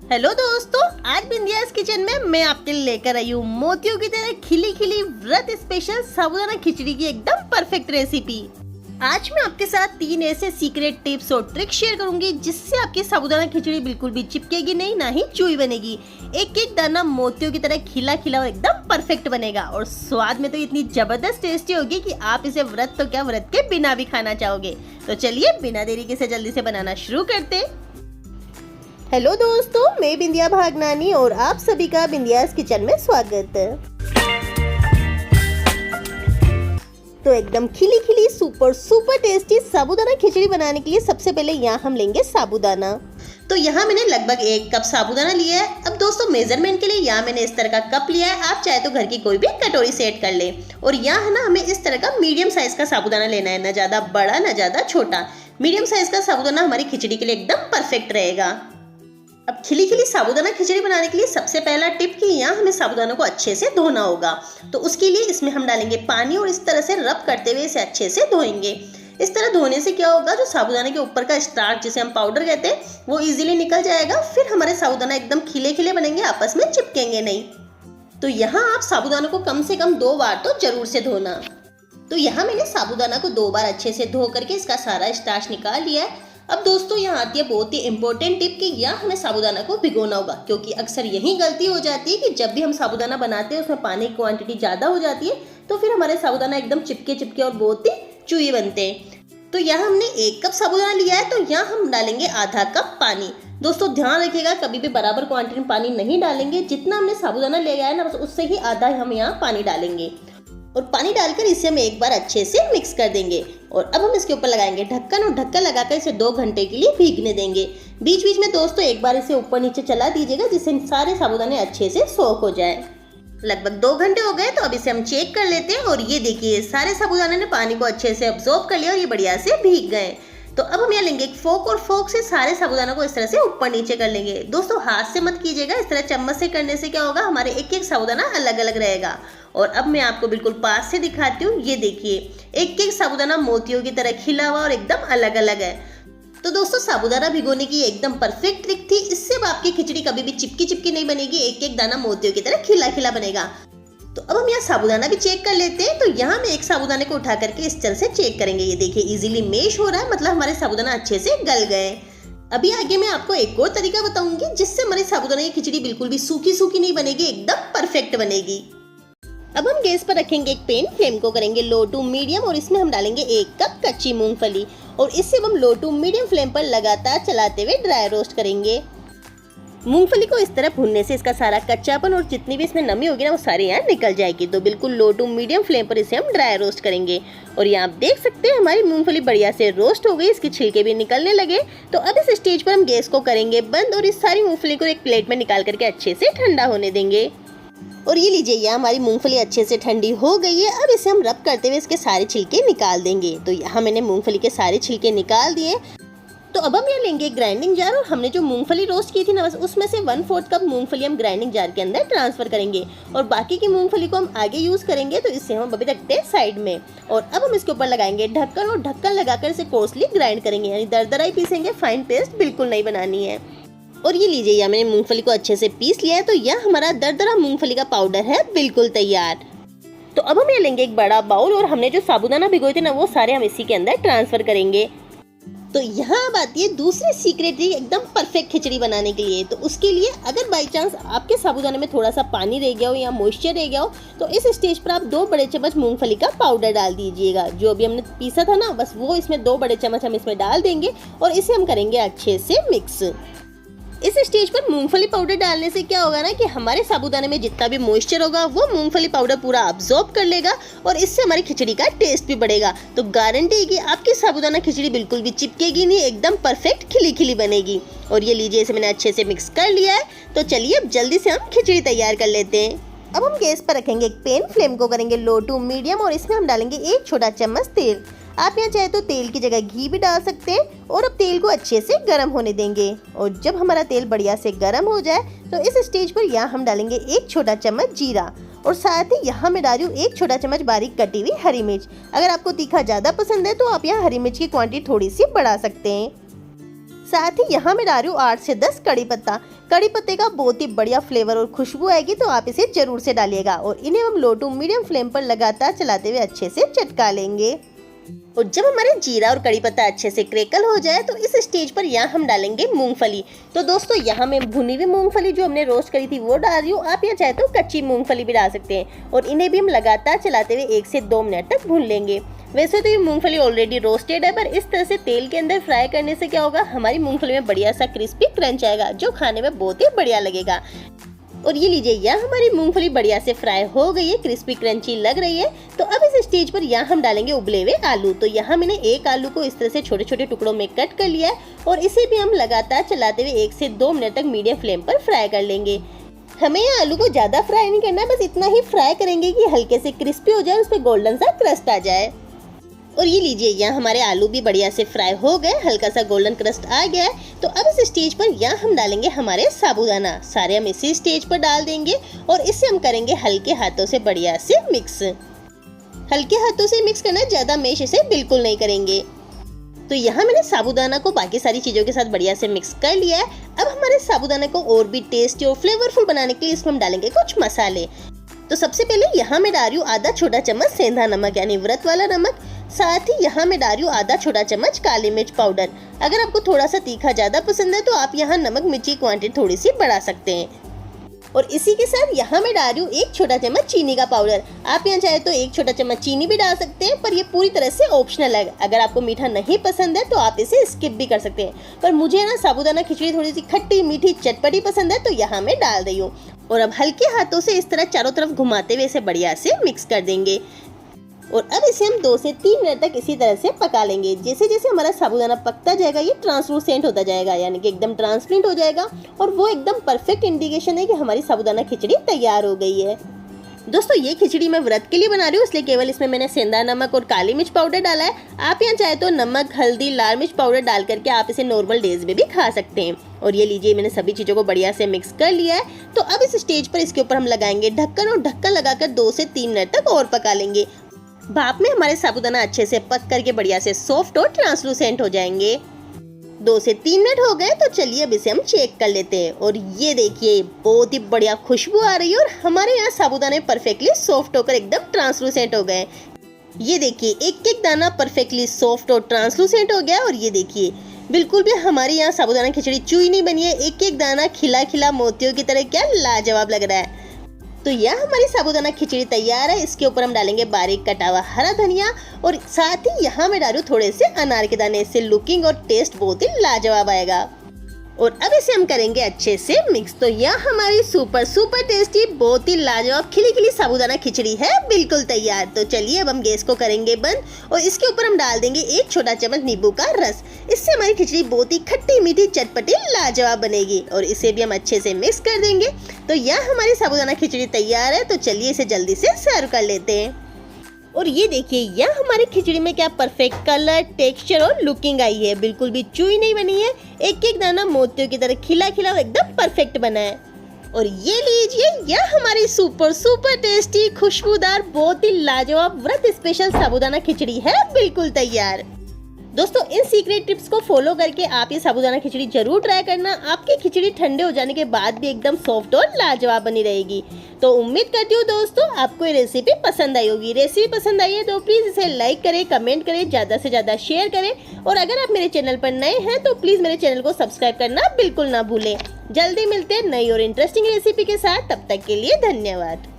Hello दोस्तों, आज बिंदियास kitchen में मैं आपके लिए लेकर आई हूँ मोतियों की तरह खिली खिली व्रत स्पेशल साबूदाना खिचड़ी की एकदम परफेक्ट रेसिपी। आज मैं आपके साथ 3 ऐसे सीक्रेट टिप्स और ट्रिक शेयर करूंगी जिससे आपकी साबूदाना खिचड़ी बिल्कुल भी चिपकेगी नहीं, ना ही चुई बनेगी। एक एक दाना मोतियों की तरह खिला खिला और एकदम परफेक्ट बनेगा और स्वाद में तो इतनी जबरदस्त टेस्टी होगी कि आप इसे व्रत तो क्या व्रत के बिना भी खाना चाहोगे। तो चलिए बिना देरी के से जल्दी से बनाना शुरू करते। हेलो दोस्तों, मैं बिंदिया भागनानी और आप सभी का बिंदियास किचन में स्वागत। तो एकदम खिली खिली सुपर टेस्टी साबूदाना खिचड़ी बनाने के लिए सबसे पहले यहाँ हम लेंगे साबूदाना। तो यहाँ मैंने लगभग 1 कप साबूदाना लिया है। अब दोस्तों मेजरमेंट के लिए यहाँ मैंने इस तरह का कप लिया है, आप चाहे तो घर की कोई भी कटोरी सेट कर ले। और यहाँ है ना, हमें इस तरह का मीडियम साइज का साबूदाना लेना है, ना ज्यादा बड़ा ना ज्यादा छोटा। मीडियम साइज का साबूदाना हमारी खिचड़ी के लिए एकदम परफेक्ट रहेगा। अब खिली खिली साबूदाना खिचड़ी बनाने के लिए सबसे पहला टिप कि यहाँ हमें साबूदाना को अच्छे से धोना होगा। तो उसके लिए इसमें हम डालेंगे पानी और इस तरह से रब करते हुए इसे अच्छे से धोएंगे। इस तरह धोने से क्या होगा, जो साबूदाने के ऊपर का स्टार्च जिसे हम पाउडर कहते हैं वो इजीली निकल जाएगा। फिर हमारे साबूदाना एकदम खिले खिले बनेंगे, आपस में चिपकेंगे नहीं। तो यहाँ आप साबूदाना को कम से कम 2 बार तो जरूर से धोना। तो यहाँ मैंने साबूदाना को 2 बार अच्छे से धो करके इसका सारा स्टार्च निकाल लिया है। अब दोस्तों यहाँ आती है बहुत ही इंपॉर्टेंट टिप कि यहाँ हमें साबूदाना को भिगोना होगा, क्योंकि अक्सर यही गलती हो जाती है कि जब भी हम साबूदाना बनाते हैं उसमें पानी की क्वांटिटी ज़्यादा हो जाती है, तो फिर हमारे साबूदाना एकदम चिपके और बहुत ही चुई बनते हैं। तो यहाँ हमने 1 कप साबूदाना लिया है, तो यहाँ हम डालेंगे आधा कप पानी। दोस्तों ध्यान रखिएगा, कभी भी बराबर क्वांटिटी में पानी नहीं डालेंगे। जितना हमने साबूदाना लिया है ना, बस उससे ही आधा हम यहाँ पानी डालेंगे और पानी डालकर इसे हम एक बार अच्छे से मिक्स कर देंगे। और अब हम इसके ऊपर लगाएंगे ढक्कन और ढक्कन लगाकर इसे 2 घंटे के लिए भीगने देंगे। बीच बीच में दोस्तों एक बार इसे ऊपर नीचे चला दीजिएगा, जिससे सारे साबूदाने अच्छे से सोख हो जाए। लगभग 2 घंटे हो गए, तो अब इसे हम चेक कर लेते हैं। और ये देखिए सारे साबूदाने ने पानी को अच्छे से अब्सॉर्ब कर लिया और ये बढ़िया से भीग गए। तो अब हम यहाँ लेंगे एक फोक और फोक से सारे साबूदाना को इस तरह से ऊपर नीचे कर लेंगे। दोस्तों हाथ से मत कीजिएगा, इस तरह चम्मच से करने से क्या होगा, हमारे एक एक साबूदाना अलग अलग रहेगा। और अब मैं आपको बिल्कुल पास से दिखाती हूँ। ये देखिए एक एक साबूदाना मोतियों की तरह खिला हुआ और एकदम अलग अलग है। तो दोस्तों साबूदाना भिगोने की एकदम परफेक्ट ट्रिक थी। इससे आपकी खिचड़ी कभी भी चिपकी नहीं बनेगी, एक एक दाना मोतियों की तरह खिला खिला बनेगा। तो अब हम यहाँ साबूदाना भी चेक कर लेते हैं। तो यहाँ हम एक साबूदाने को उठा करके इस तरह से चेक करेंगे। ये देखिए इजीली मैश हो रहा है, मतलब हमारे साबूदाना अच्छे से गल गए। अभी आगे मैं आपको एक और तरीका बताऊंगी जिससे हमारे साबूदाना की खिचड़ी बिल्कुल भी सूखी नहीं बनेगी, एकदम परफेक्ट बनेगी। अब हम गैस पर रखेंगे एक पैन, फ्लेम को करेंगे लो टू मीडियम और इसमें हम डालेंगे 1 कप कच्ची मूंगफली और इसे हम लो टू मीडियम फ्लेम पर लगातार चलाते हुए ड्राई रोस्ट करेंगे। मूंगफली को इस तरह भूनने से इसका सारा कच्चापन और जितनी भी इसमें नमी होगी ना, वो सारी यहाँ निकल जाएगी। तो बिल्कुल लो टू मीडियम फ्लेम पर इसे हम ड्राई रोस्ट करेंगे। और यहाँ आप देख सकते हैं हमारी मूंगफली बढ़िया से रोस्ट हो गई, इसके छिलके भी निकलने लगे। तो अब इस स्टेज पर हम गैस को करेंगे बंद और इस सारी मूंगफली को एक प्लेट में निकाल करके अच्छे से ठंडा होने देंगे। और ये लीजिए यहाँ हमारी मूंगफली अच्छे से ठंडी हो गई है। अब इसे हम रब करते हुए इसके सारे छिलके निकाल देंगे। तो यहाँ मैंने मूंगफली के सारे छिलके निकाल दिए। तो अब हम यहाँ लेंगे ग्राइंडिंग जार और हमने जो मूंगफली रोस्ट की थी ना, बस उसमें से 1/4 कप मूंगफली हम ग्राइंडिंग जार के अंदर ट्रांसफर करेंगे और बाकी की मूंगफली को हम आगे यूज करेंगे। तो इससे हम अभी रखते हैं साइड में। और अब हम इसके ऊपर लगाएंगे ढक्कन और ढक्कन लगाकर इसे कोर्सली ग्राइंड करेंगे, यानी दरदरा ही पीसेंगे, फाइन पेस्ट बिल्कुल नहीं बनानी है। और ये लीजिए यहाँ मैंने मूंगफली को अच्छे से पीस लिया है। तो यह हमारा दरदरा मूंगफली का पाउडर है, बिल्कुल तैयार। तो अब हम ये लेंगे एक बड़ा बाउल और हमने जो साबूदाना भिगोए थे ना, वो सारे हम इसी के अंदर ट्रांसफर करेंगे। तो यहाँ अब आती है दूसरी सीक्रेट ट्रिक एकदम परफेक्ट खिचड़ी बनाने के लिए। तो उसके लिए अगर बाई चांस आपके साबूदाने में थोड़ा सा पानी रह गया हो या मॉइस्चर रह गया हो, तो इस स्टेज पर आप 2 बड़े चम्मच मूंगफली का पाउडर डाल दीजिएगा। जो अभी हमने पीसा था ना, बस वो इसमें 2 बड़े चम्मच हम इसमें डाल देंगे और इसे हम करेंगे अच्छे से मिक्स। इस स्टेज पर मूंगफली पाउडर डालने से क्या होगा ना कि हमारे साबूदाने में जितना भी मॉइस्चर होगा वो मूंगफली पाउडर पूरा अब्सॉर्ब कर लेगा और इससे हमारी खिचड़ी का टेस्ट भी बढ़ेगा। तो गारंटी है कि आपकी साबूदाना खिचड़ी बिल्कुल भी चिपकेगी नहीं, एकदम परफेक्ट खिली खिली बनेगी। और ये लीजिए इसे मैंने अच्छे से मिक्स कर लिया है। तो चलिए अब जल्दी से हम खिचड़ी तैयार कर लेते हैं। अब हम गैस पर रखेंगे एक पैन, फ्लेम को करेंगे लो टू मीडियम और इसमें हम डालेंगे 1 छोटा चम्मच तेल। आप यहाँ चाहे तो तेल की जगह घी भी डाल सकते हैं। और अब तेल को अच्छे से गर्म होने देंगे। और जब हमारा तेल बढ़िया से गर्म हो जाए, तो इस स्टेज पर यहाँ हम डालेंगे 1 छोटा चम्मच जीरा और साथ ही यहाँ मैं डाल रही हूँ 1 छोटा चम्मच बारीक कटी हुई हरी मिर्च। अगर आपको तीखा ज़्यादा पसंद है तो आप यहाँ हरी मिर्च की क्वांटिटी थोड़ी सी बढ़ा सकते हैं। साथ ही यहाँ मैं डाल रही हूँ 8 से 10 कड़ी पत्ता। कड़ी पत्ते का बहुत ही बढ़िया फ्लेवर और खुशबू आएगी, तो आप इसे जरूर से डालिएगा। और इन्हें हम लो टू मीडियम फ्लेम पर लगातार चलाते हुए अच्छे से चटका लेंगे। और जब हमारे जीरा और कड़ी पत्ता अच्छे से क्रैकल हो जाए तो इस स्टेज पर यहाँ हम डालेंगे मूंगफली। तो दोस्तों यहाँ मैं भुनी हुई मूंगफली जो हमने रोस्ट करी थी वो डाल रही हूँ। आप यहाँ चाहे तो कच्ची मूंगफली भी डाल सकते हैं। और इन्हें भी हम लगातार चलाते हुए 1 से 2 मिनट तक भून लेंगे। वैसे तो ये मूंगफली ऑलरेडी रोस्टेड है, पर इस तरह से तेल के अंदर फ्राई करने से क्या होगा, हमारी मूंगफली में बढ़िया सा क्रिस्पी क्रंच आएगा जो खाने में बहुत ही बढ़िया लगेगा। और ये लीजिए, यहाँ हमारी मूंगफली बढ़िया से फ्राई हो गई है, क्रिस्पी क्रंची लग रही है। तो अब इस स्टेज पर यहाँ हम डालेंगे उबले हुए आलू। तो यहाँ मैंने एक आलू को इस तरह से छोटे छोटे टुकड़ों में कट कर लिया है और इसे भी हम लगातार चलाते हुए 1 से 2 मिनट तक मीडियम फ्लेम पर फ्राई कर लेंगे। हमें ये आलू को ज्यादा फ्राई नहीं करना, बस इतना ही फ्राई करेंगे कि हल्के से क्रिस्पी हो जाए, उस पर गोल्डन सा क्रस्ट आ जाए। और ये लीजिए, यहाँ हमारे आलू भी बढ़िया से फ्राई हो गए, हल्का सा गोल्डन क्रस्ट आ गया है। तो अब इस स्टेज पर यहाँ हम डालेंगे हमारे साबूदाना। सारे हम इसी स्टेज पर डाल देंगे और इसे हम करेंगे हल्के हाथों से बढ़िया से मिक्स। हल्के हाथों से मिक्स करना, ज्यादा मैश इसे बिल्कुल नहीं करेंगे। तो यहाँ मैंने साबूदाना को बाकी सारी चीजों के साथ बढ़िया से मिक्स कर लिया है। अब हमारे साबूदाना को और भी टेस्टी और फ्लेवरफुल बनाने के लिए इसमें हम डालेंगे कुछ मसाले। तो सबसे पहले यहाँ मैं डाल रही हूँ आधा छोटा चम्मच सेंधा नमक यानी व्रत वाला नमक। साथ ही यहाँ मैं डाल रही हूँ आधा छोटा चम्मच काली मिर्च पाउडर। अगर आपको थोड़ा सा तीखा ज्यादा पसंद है तो आप यहाँ नमक मिर्ची की क्वांटिटी थोड़ी सी बढ़ा सकते हैं। और इसी के साथ यहाँ मैं डाल रही हूँ 1 छोटा चम्मच चीनी का पाउडर। आप यहाँ चाहे तो 1 छोटा चम्मच चीनी भी डाल सकते हैं, पर ये पूरी तरह से ऑप्शनल है। अगर आपको मीठा नहीं पसंद है तो आप इसे स्किप भी कर सकते हैं, पर मुझे ना साबूदाना खिचड़ी थोड़ी सी खट्टी मीठी चटपटी पसंद है, तो यहाँ मैं डाल रही हूँ। और अब हल्के हाथों से इस तरह चारों तरफ घुमाते हुए इसे बढ़िया से मिक्स कर देंगे। और अब इसे हम 2 से 3 मिनट तक इसी तरह से पका लेंगे। जैसे जैसे हमारा साबूदाना पकता जाएगा ये ट्रांसलूसेंट होता जाएगा, यानी कि एकदम ट्रांसपेरेंट हो जाएगा। और वो एकदम परफेक्ट इंडिकेशन है कि हमारी साबूदाना खिचड़ी तैयार हो गई है। दोस्तों ये खिचड़ी मैं व्रत के लिए बना रही हूँ, इसलिए केवल इसमें मैंने सेंधा नमक और काली मिर्च पाउडर डाला है। आप यहाँ चाहे तो नमक, हल्दी, लाल मिर्च पाउडर डाल करके आप इसे नॉर्मल डेज में भी खा सकते हैं। और ये लीजिए, मैंने सभी चीज़ों को बढ़िया से मिक्स कर लिया है। तो अब इस स्टेज पर इसके ऊपर हम लगाएंगे ढक्कन, और ढक्कन लगाकर 2 से 3 मिनट तक और पका लेंगे। भाप में हमारे साबूदाना अच्छे से पक करके बढ़िया से सॉफ्ट और ट्रांसलूसेंट हो जाएंगे। 2 से 3 मिनट हो गए, तो चलिए अब इसे हम चेक कर लेते हैं। और ये देखिए, बहुत ही बढ़िया खुशबू आ रही है और हमारे यहाँ साबूदाने परफेक्टली सॉफ्ट होकर एकदम ट्रांसलूसेंट हो गए। ये देखिए, एक एक दाना परफेक्टली सॉफ्ट और ट्रांसलूसेंट हो गया। और ये देखिए, बिल्कुल भी हमारे यहाँ साबूदाना खिचड़ी चुई नहीं बनी है, एक एक दाना खिला खिला मोतियों की तरह क्या लाजवाब लग रहा है। तो यह हमारी साबूदाना खिचड़ी तैयार है। इसके ऊपर हम डालेंगे बारीक कटा हुआ हरा धनिया, और साथ ही यहाँ मैं डालूँ थोड़े से अनार के दाने। इससे लुकिंग और टेस्ट बहुत ही लाजवाब आएगा। और अब इसे हम करेंगे अच्छे से मिक्स। तो यह हमारी सुपर टेस्टी, बहुत ही लाजवाब खिली खिली साबूदाना खिचड़ी है बिल्कुल तैयार। तो चलिए अब हम गैस को करेंगे बंद, और इसके ऊपर हम डाल देंगे 1 छोटा चम्मच नींबू का रस। इससे हमारी खिचड़ी बहुत ही खट्टी मीठी चटपटी लाजवाब बनेगी। और इसे भी हम अच्छे से मिक्स कर देंगे। तो यह हमारी साबूदाना खिचड़ी तैयार है। तो चलिए इसे जल्दी से सर्व कर लेते हैं। और ये देखिए, यह हमारी खिचड़ी में क्या परफेक्ट कलर, टेक्सचर और लुकिंग आई है। बिल्कुल भी चुई नहीं बनी है, एक एक दाना मोतियों की तरह खिला खिला एकदम परफेक्ट बना है। और ये लीजिए, यह हमारी सुपर टेस्टी, खुशबूदार, बहुत ही लाजवाब व्रत स्पेशल साबूदाना खिचड़ी है बिल्कुल तैयार। दोस्तों इन सीक्रेट टिप्स को फॉलो करके आप ये साबूदाना खिचड़ी जरूर ट्राई करना। आपकी खिचड़ी ठंडे हो जाने के बाद भी एकदम सॉफ्ट और लाजवाब बनी रहेगी। तो उम्मीद करती हूँ दोस्तों आपको ये रेसिपी पसंद आई होगी। रेसिपी पसंद आई है तो प्लीज़ इसे लाइक करें, कमेंट करें, ज़्यादा से ज़्यादा शेयर करें। और अगर आप मेरे चैनल पर नए हैं तो प्लीज़ मेरे चैनल को सब्सक्राइब करना बिल्कुल ना भूलें। जल्दी मिलते हैं नई और इंटरेस्टिंग रेसिपी के साथ, तब तक के लिए धन्यवाद।